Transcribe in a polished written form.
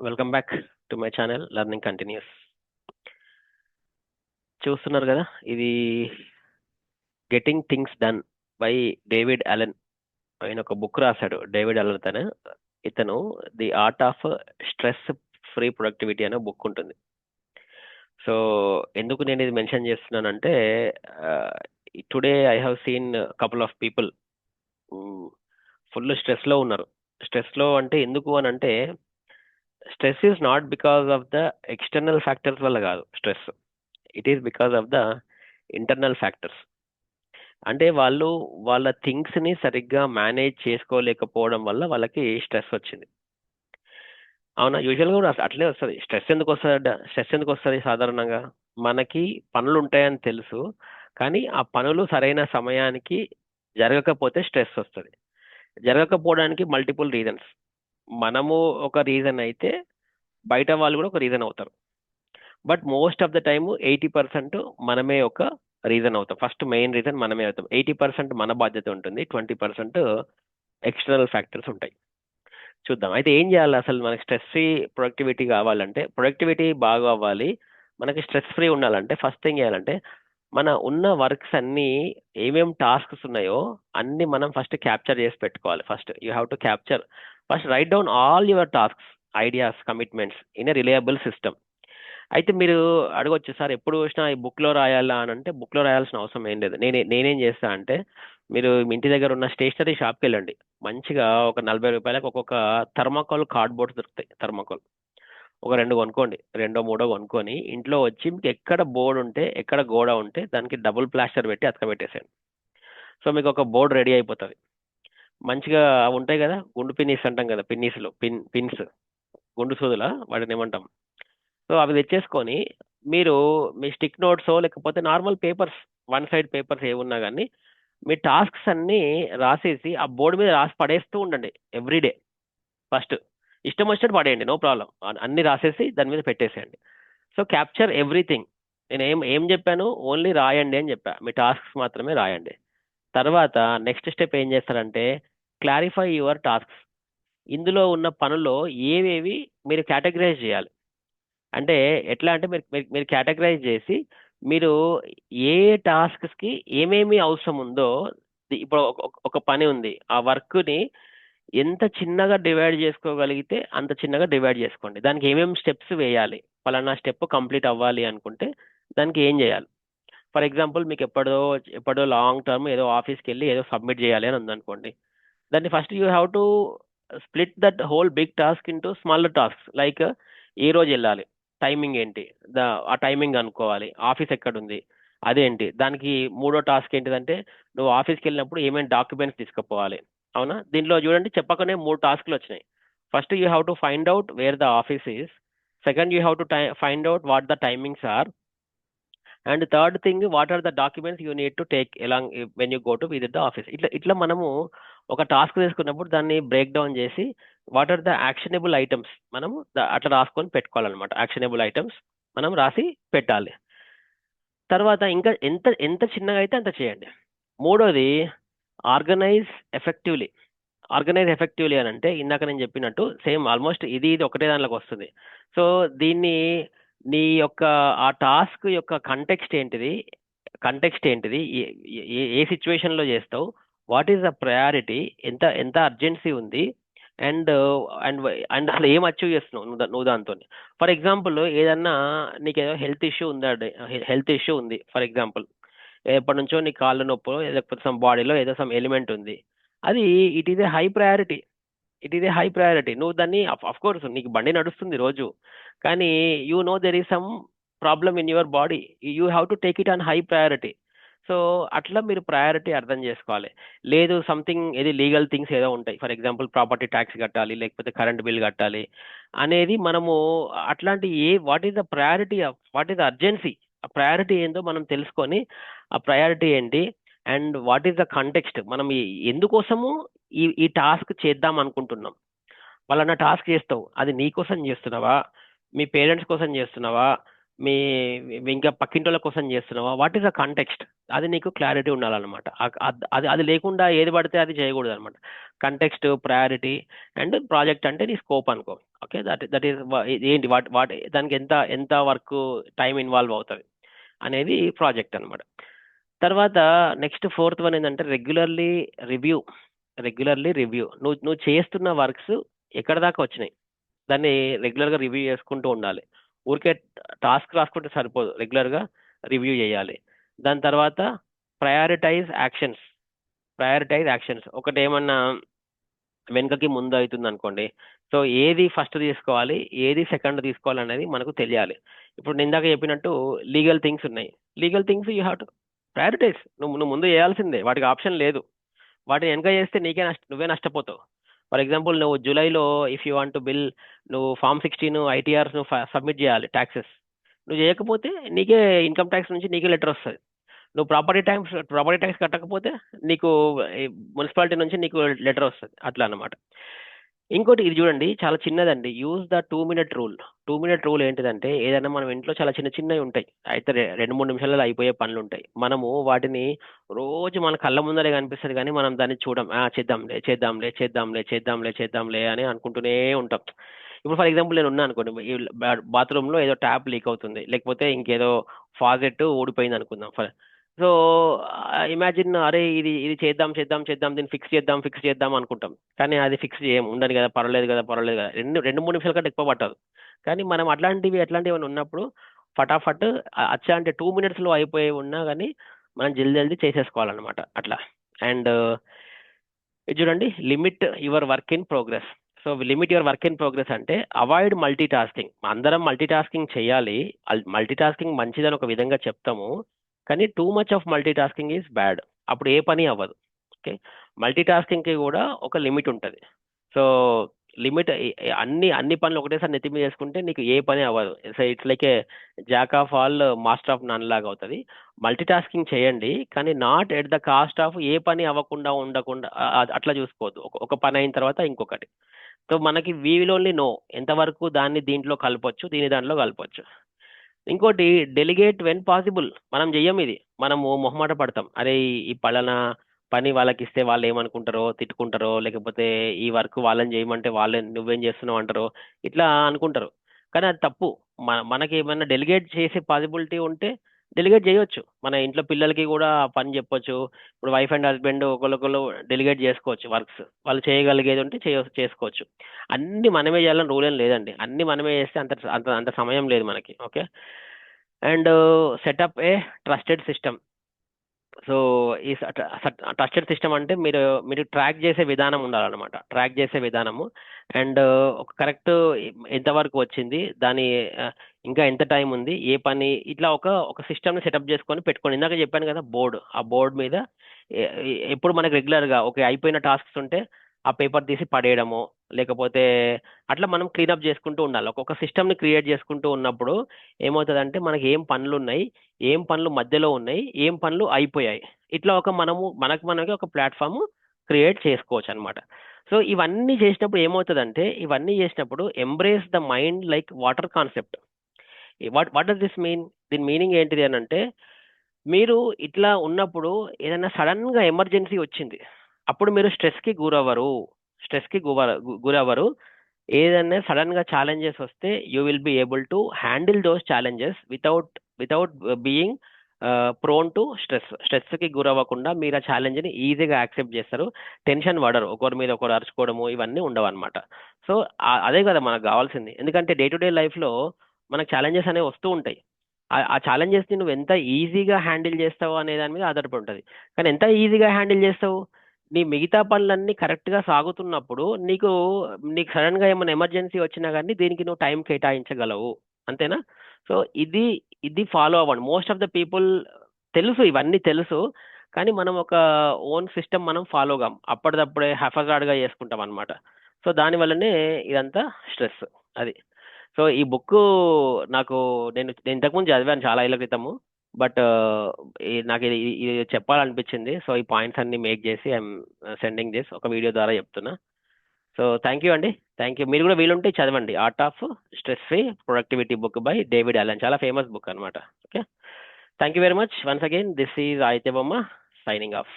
Welcome back to my channel learning continues. చూస్తున్నారు కదా, ఇది getting things done by David Allen. ఆయన ఒక బుక్ రాశాడు. డేవిడ్ అలెన్ ఇతను the art of stress free productivity అనే బుక్ ఉంటుంది. సో ఎందుకు నేను ఇది మెన్షన్ చేస్తున్నానంటే, today I have seen couple of people full స్ట్రెస్లో ఉన్నారు. స్ట్రెస్లో అంటే ఎందుకు అని అంటే, stress is not because of the external factors వల్ల కాదు. Stress it is because of the internal factors. అంటే వాళ్ళు వాళ్ళ థింగ్స్ని సరిగ్గా మేనేజ్ చేసుకోలేకపోవడం వల్ల వాళ్ళకి స్ట్రెస్ వచ్చింది. అవునా? యూజువల్గా కూడా అట్లే వస్తుంది. స్ట్రెస్ ఎందుకు వస్తుంది సాధారణంగా? మనకి పనులు ఉంటాయని తెలుసు, కానీ ఆ పనులు సరైన సమయానికి జరగకపోతే స్ట్రెస్ వస్తుంది. జరగకపోవడానికి మల్టిపుల్ రీజన్స్. మనము ఒక రీజన్ అయితే బయట వాళ్ళు కూడా ఒక రీజన్ అవుతారు. But most of the time 80% మనమే ఒక రీజన్ అవుతాం. ఫస్ట్ మెయిన్ రీజన్ మనమే అవుతాం. 80% మన బాధ్యత ఉంటుంది, 20% ఎక్స్టర్నల్ ఫ్యాక్టర్స్ ఉంటాయి. చూద్దాం అయితే ఏం చేయాలి. అసలు మనకి స్ట్రెస్ ఫ్రీ ప్రొడక్టివిటీ కావాలంటే, ప్రొడక్టివిటీ బాగా అవ్వాలి, మనకి స్ట్రెస్ ఫ్రీ ఉండాలంటే ఫస్ట్ థింగ్ చేయాలంటే, మన ఉన్న వర్క్స్ అన్నీ ఏమేం టాస్క్స్ ఉన్నాయో అన్ని మనం ఫస్ట్ క్యాప్చర్ చేసి పెట్టుకోవాలి. First you have to capture, first right down all your tasks, ideas, commitments in a reliable system. అయితే మీరు అడగొచ్చు, సార్ ఎప్పుడు చూసినా ఈ బుక్లో రాయాలా అని అంటే, బుక్లో రాయాల్సిన అవసరం ఏం లేదు. నేనేం చేస్తా అంటే, మీరు మీ ఇంటి దగ్గర ఉన్న స్టేషనరీ షాప్కి వెళ్ళండి. మంచిగా ఒక 40 రూపాయలకు ఒక్కొక్క థర్మాకోల్ కార్డ్బోర్డ్స్ దొరుకుతాయి. థర్మాకోల్ ఒక 2 కొనుక్కోండి, రెండో మూడో కొనుక్కొని ఇంట్లో వచ్చి మీకు ఎక్కడ బోర్డు ఉంటే, ఎక్కడ గోడ ఉంటే దానికి డబుల్ ప్లాస్టర్ పెట్టి అతకబెట్టేసేయండి. సో మీకు ఒక బోర్డు రెడీ అయిపోతుంది. మంచిగా అవి ఉంటాయి కదా, గుండు పిన్నీస్ అంటాం కదా, పిన్స్, గుండు సూదుల వాటిని ఏమంటాం. సో అవి తెచ్చేసుకొని మీరు మీ స్టిక్ నోట్స్ లేకపోతే normal papers, one side papers ఏమున్నా కానీ మీ టాస్క్స్ అన్నీ రాసేసి ఆ బోర్డు మీద రాసి పడేస్తూ ఉండండి ఎవ్రీడే. ఫస్ట్ ఇష్టం వచ్చినట్టు పడేయండి, నో ప్రాబ్లం. అన్ని రాసేసి దాని మీద పెట్టేసేయండి. So capture everything. నేను ఏం చెప్పాను, ఓన్లీ రాయండి అని చెప్పా. మీ టాస్క్స్ మాత్రమే రాయండి. తర్వాత నెక్స్ట్ స్టెప్ ఏం చేస్తారంటే, క్లారిఫై యువర్ టాస్క్స్. ఇందులో ఉన్న పనుల్లో ఏవేవి మీరు కేటగరైజ్ చేయాలి. అంటే ఎట్లా అంటే, మీరు కేటగరైజ్ చేసి మీరు ఏ టాస్క్స్కి ఏమేమి అవసరం ఉందో, ఇప్పుడు ఒక పని ఉంది, ఆ వర్క్ని ఎంత చిన్నగా డివైడ్ చేసుకోగలిగితే అంత చిన్నగా డివైడ్ చేసుకోండి. దానికి ఏమేమి స్టెప్స్ వేయాలి, పలానా స్టెప్ కంప్లీట్ అవ్వాలి అనుకుంటే దానికి ఏం చేయాలి. ఫర్ ఎగ్జాంపుల్ మీకు ఎప్పుడో లాంగ్ టర్మ్ ఏదో ఆఫీస్కి వెళ్ళి ఏదో సబ్మిట్ చేయాలి అని ఉందనుకోండి. దాన్ని first you have to split that whole big task into smaller task. Like ఏ రోజు వెళ్ళాలి, టైమింగ్ ఏంటి, ఆ టైమింగ్ అనుకోవాలి, ఆఫీస్ ఎక్కడుంది అదేంటి, దానికి మూడో టాస్క్ ఏంటిదంటే నువ్వు ఆఫీస్కి వెళ్ళినప్పుడు ఏమేమి డాక్యుమెంట్స్ తీసుకుపోవాలి. అవునా? దీంట్లో చూడండి, చెప్పకనే 3 టాస్క్లు వచ్చినాయి. First you have to find out where the office is. Second you have to find out what the timings are. And third thing, what are the documents you need to take along when you go to visit the office. ఇట్లా మనము ఒక task తీసుకున్నప్పుడు దాన్ని break down చేసి what are the actionable items మనము అట్లా రాసుకొని పెట్టుకోవాలన్నమాట. యాక్షనబుల్ ఐటమ్స్ మనం రాసి పెట్టాలి. తర్వాత ఇంకా ఎంత ఎంత చిన్నగా అయితే అంత చేయండి. మూడోది, ఆర్గనైజ్ ఎఫెక్టివ్లీ. ఆర్గనైజ్ ఎఫెక్టివ్లీ అని అంటే ఇందాక నేను చెప్పినట్టు సేమ్ ఆల్మోస్ట్ ఇది ఒకటే దాంట్లోకి వస్తుంది. సో దీన్ని నీ యొక్క ఆ టాస్క్ యొక్క కంటెక్స్ట్ ఏంటిది, ఏ సిచ్యువేషన్లో చేస్తావు, వాట్ ఈస్ ద ప్రయారిటీ, ఎంత ఎంత అర్జెన్సీ ఉంది, అండ్ అండ్ అండ్ అసలు ఏం అచీవ్ చేస్తున్నావు నువ్వు దాంతో. ఫర్ ఎగ్జాంపుల్ ఏదన్నా నీకు ఏదో హెల్త్ ఇష్యూ ఉంది ఫర్ ఎగ్జాంపుల్. ఎప్పటి నుంచో నీ కాళ్ళు నొప్పో లేకపోతే సమ్ బాడీలో ఏదో సమ్ ఎలిమెంట్ ఉంది. అది it is a high priority. నువ్వు దాన్ని అఫ్ కోర్స్ నీకు బండి నడుస్తుంది రోజు, కానీ you know there is some problem in your body, you have to take it on high priority. So అట్లా మీరు ప్రయారిటీ అర్థం చేసుకోవాలి. లేదు సంథింగ్ ఏది లీగల్ థింగ్స్ ఏదో ఉంటాయి, ఫర్ ఎగ్జాంపుల్ ప్రాపర్టీ ట్యాక్స్ కట్టాలి లేకపోతే కరెంట్ బిల్ కట్టాలి అనేది మనము అట్లాంటి what is the priority of what is the urgency, ఆ ప్రయారిటీ ఏందో మనం తెలుసుకొని ఆ ప్రయారిటీ ఏంటి and what is the context, మనం ఎందుకోసము ఈ టాస్క్ చేద్దాం అనుకుంటున్నాం. వాళ్ళన్న టాస్క్ చేస్తావు, అది నీ కోసం చేస్తున్నావా, మీ పేరెంట్స్ కోసం చేస్తున్నావా, మీ ఇంకా పక్కింటోళ్ళ కోసం చేస్తున్నావా, వాట్ ఈస్ ద కాంటెక్స్ట్, అది నీకు క్లారిటీ ఉండాలన్నమాట. అది అది లేకుండా ఏది పడితే అది చేయకూడదు అనమాట. కంటెక్స్ట్, ప్రయారిటీ అండ్ ప్రాజెక్ట్ అంటే నీ స్కోప్ అనుకో. ఓకే, దట్ ఈస్ ఏంటి, వాట్ దానికి ఎంత ఎంత వర్క్ టైం ఇన్వాల్వ్ అవుతుంది అనేది ప్రాజెక్ట్ అనమాట. తర్వాత నెక్స్ట్ ఫోర్త్ వన్ ఏంటంటే రివ్యూ రెగ్యులర్లీ రివ్యూ. నువ్వు చేస్తున్న వర్క్స్ ఎక్కడ దాకా వచ్చినాయి, దాన్ని రెగ్యులర్గా రివ్యూ చేసుకుంటూ ఉండాలి. ఊరికే టాస్క్ రాసుకుంటే సరిపోదు, రెగ్యులర్గా రివ్యూ చేయాలి. దాని తర్వాత ప్రయారిటైజ్ యాక్షన్స్. ఒకటి ఏమన్నా వెనుకకి ముందు అవుతుంది అనుకోండి, సో ఏది ఫస్ట్ తీసుకోవాలి, ఏది సెకండ్ తీసుకోవాలి అనేది మనకు తెలియాలి. ఇప్పుడు నేను ఇందాక చెప్పినట్టు లీగల్ థింగ్స్ ఉన్నాయి. Legal things you have to prioritize. నువ్వు ముందు చేయాల్సిందే, వాటికి ఆప్షన్ లేదు. వాటిని వెనక చేస్తే నువ్వే నష్టపోతావు. ఫర్ ఎగ్జాంపుల్, నువ్వు జూలైలో if you want to bill, నువ్వు ఫామ్ 16 ఐటీఆర్స్ నువ్వు సబ్మిట్ చేయాలి, ట్యాక్సెస్. నువ్వు చేయకపోతే నీకే ఇన్కమ్ ట్యాక్స్ నుంచి నీకే లెటర్ వస్తుంది. నువ్వు ప్రాపర్టీ ట్యాక్స్ కట్టకపోతే నీకు మున్సిపాలిటీ నుంచి నీకు లెటర్ వస్తుంది, అట్లా అన్నమాట. ఇంకోటి ఇది చూడండి, చాలా చిన్నదండి. Use the 2 minute rule. 2 minute rule ఏంటిదంటే, ఏదైనా మనం ఇంట్లో చాలా చిన్న చిన్నవి ఉంటాయి, అయితే 2-3 నిమిషాలలో అయిపోయే పనులు ఉంటాయి. మనము వాటిని రోజు మన కళ్ళ ముందరే కనిపిస్తుంది, కానీ మనం దాన్ని చూడం. చేద్దాంలే చేద్దాంలే చేద్దాంలే చేద్దాంలే చేద్దాంలే అని అనుకుంటూనే ఉంటాం. ఇప్పుడు ఫర్ ఎగ్జాంపుల్ నేను ఉన్నా అనుకోండి, ఈ బాత్రూంలో ఏదో ట్యాప్ లీక్ అవుతుంది, లేకపోతే ఇంకేదో ఫాజెట్ ఊడిపోయింది అనుకుందాం. సో ఇమాజిన్, అరే ఇది ఇది చేద్దాం చేద్దాం చేద్దాం, దీన్ని ఫిక్స్ చేద్దాం అనుకుంటాం. కానీ అది ఫిక్స్ చేయం, ఉండదు కదా, పర్వాలేదు కదా, పర్వాలేదు కదా, రెండు రెండు మూడు నిమిషాల కంటే ఎక్కువ పట్టదు. కానీ మనం అట్లాంటివి ఏమైనా ఉన్నప్పుడు ఫటాఫట్ అచ్చా అంటే 2 minutes అయిపోయి ఉన్నా కానీ మనం జల్దీ జల్దీ చేసేసుకోవాలన్నమాట అట్లా. అండ్ ఇది చూడండి, limit your work in progress. So limit your work in progress అంటే అవాయిడ్ మల్టీ టాస్కింగ్. అందరం మల్టీ టాస్కింగ్ చేయాలి, మల్టీ టాస్కింగ్ మంచిదని ఒక విధంగా చెప్తాము, కానీ too much of multi tasking is bad. అప్పుడు ఏ పని అవ్వదు. ఓకే, మల్టీ టాస్కింగ్కి కూడా ఒక లిమిట్ ఉంటుంది. సో లిమిట్, అన్ని పనులు ఒకటేసారి నెత్తి మీద చేసుకుంటే నీకు ఏ పని అవ్వదు. So it's like a jack of all master of none లాగా అవుతుంది. మల్టీ టాస్కింగ్ చేయండి, కానీ not at the cost of ఏ పని అవ్వకుండా ఉండకుండా అట్లా చూసుకోవద్దు. ఒక పని అయిన తర్వాత ఇంకొకటి. సో మనకి వీ విల్ ఓన్లీ నో ఎంతవరకు దాన్ని దీంట్లో కలపొచ్చు, దీని దాంట్లో కలపొచ్చు. ఇంకోటి, డెలిగేట్ వెన్ పాసిబుల్. మనం చెయ్యం ఇది, మనము మొహమాట పడతాం. అరే ఈ పలానా పని వాళ్ళకి ఇస్తే వాళ్ళు ఏమనుకుంటారో, తిట్టుకుంటారో, లేకపోతే ఈ వర్క్ వాళ్ళని చేయమంటే వాళ్ళే నువ్వేం చేస్తున్నావు అంటారో, ఇట్లా అనుకుంటారు. కానీ అది తప్పు. మనకి ఏమైనా డెలిగేట్ చేసే పాసిబిలిటీ ఉంటే డెలిగేట్ చేయొచ్చు. మన ఇంట్లో పిల్లలకి కూడా ఆ పని చెప్పొచ్చు. ఇప్పుడు వైఫ్ అండ్ హస్బెండ్ ఒకరికొకరు డెలిగేట్ చేసుకోవచ్చు వర్క్స్, వాళ్ళు చేయగలిగేది ఉంటే చేసుకోవచ్చు. అన్ని మనమే చేయాలని రూల్ ఏం లేదండి, అన్ని మనమే చేస్తే అంత అంత అంత సమయం లేదు మనకి. Okay, and setup A trusted system. So ఈ ట్రస్టెడ్ సిస్టమ్ అంటే మీరు మీరు ట్రాక్ చేసే విధానం ఉండాలన్నమాట, ట్రాక్ చేసే విధానము. అండ్ ఒక కరెక్ట్ ఎంతవరకు వచ్చింది, దాని ఇంకా ఎంత టైం ఉంది, ఏ పని, ఇట్లా ఒక ఒక సిస్టమ్ని సెటప్ చేసుకొని పెట్టుకోండి. ఇందాక చెప్పాను కదా బోర్డు, ఆ బోర్డు మీద ఎప్పుడు మనకు రెగ్యులర్గా ఓకే అయిపోయిన టాస్క్స్ ఉంటే ఆ పేపర్ తీసి పడేయడము, లేకపోతే అట్లా మనం క్లీనప్ చేసుకుంటూ ఉండాలి. ఒక్కొక్క సిస్టమ్ని క్రియేట్ చేసుకుంటూ ఉన్నప్పుడు ఏమవుతుందంటే మనకి ఏం పనులు ఉన్నాయి, ఏం పనులు మధ్యలో ఉన్నాయి, ఏం పనులు అయిపోయాయి, ఇట్లా మనకి ఒక ప్లాట్ఫామ్ క్రియేట్ చేసుకోవచ్చు అనమాట. సో ఇవన్నీ చేసినప్పుడు embrace the mind like water concept. What does this mean? దీని మీనింగ్ ఏంటిది అని అంటే, మీరు ఇట్లా ఉన్నప్పుడు ఏదైనా సడన్ గా ఎమర్జెన్సీ వచ్చింది, అప్పుడు మీరు స్ట్రెస్ కి గురవ్వరు. ఏదైనా సడన్ గా ఛాలెంజెస్ వస్తే you will be able to handle those challenges without being prone to stress కి గురవ్వకుండా మీరు ఆ ఛాలెంజ్ ని ఈజీగా యాక్సెప్ట్ చేస్తారు. టెన్షన్ పడరు, ఒకరి మీద ఒకరు అరుచుకోవడము ఇవన్నీ ఉండవు అనమాట. సో అదే కదా మనకు కావాల్సింది. ఎందుకంటే డే టు డే లైఫ్ లో మనకు ఛాలెంజెస్ అనేవి వస్తూ ఉంటాయి. ఆ ఛాలెంజెస్ ని నువ్వు ఎంత ఈజీగా హ్యాండిల్ చేస్తావు అనే దాని మీద ఆధారపడి ఉంటుంది. కానీ ఎంత ఈజీగా హ్యాండిల్ చేస్తావు, నీ మిగతా పనులన్నీ కరెక్ట్ గా సాగుతున్నప్పుడు నీకు సడన్ గా ఏమైనా ఎమర్జెన్సీ వచ్చినా కానీ దీనికి నువ్వు టైం కేటాయించగలవు. అంతేనా? సో ఇది ఇది ఫాలో అవ్వండి. మోస్ట్ ఆఫ్ ద పీపుల్ తెలుసు, ఇవన్నీ తెలుసు, కానీ మనం ఒక ఓన్ సిస్టమ్ మనం ఫాలో కాం, అప్పటిదప్పుడే హఫజాడ్గా చేసుకుంటాం అనమాట. సో దాని వల్లనే ఇదంతా స్ట్రెస్. అది. సో ఈ బుక్ నాకు, నేను ఇంతకుముందు చదివాను చాలా ఏళ్ళ క్రితము, బట్ నాకు ఇది చెప్పాలనిపించింది. సో ఈ పాయింట్స్ అన్ని మేక్ చేసి ఐఎమ్ సెండింగ్ దిస్ ఒక వీడియో ద్వారా చెప్తున్నా. సో థ్యాంక్ యూ అండి. Thank you. మీరు కూడా వీలుంటే చదవండి art of stress free productivity book by David Allen. చాలా ఫేమస్ బుక్ అనమాట. Okay, thank you very much once again. This is Aditya Bomma signing of.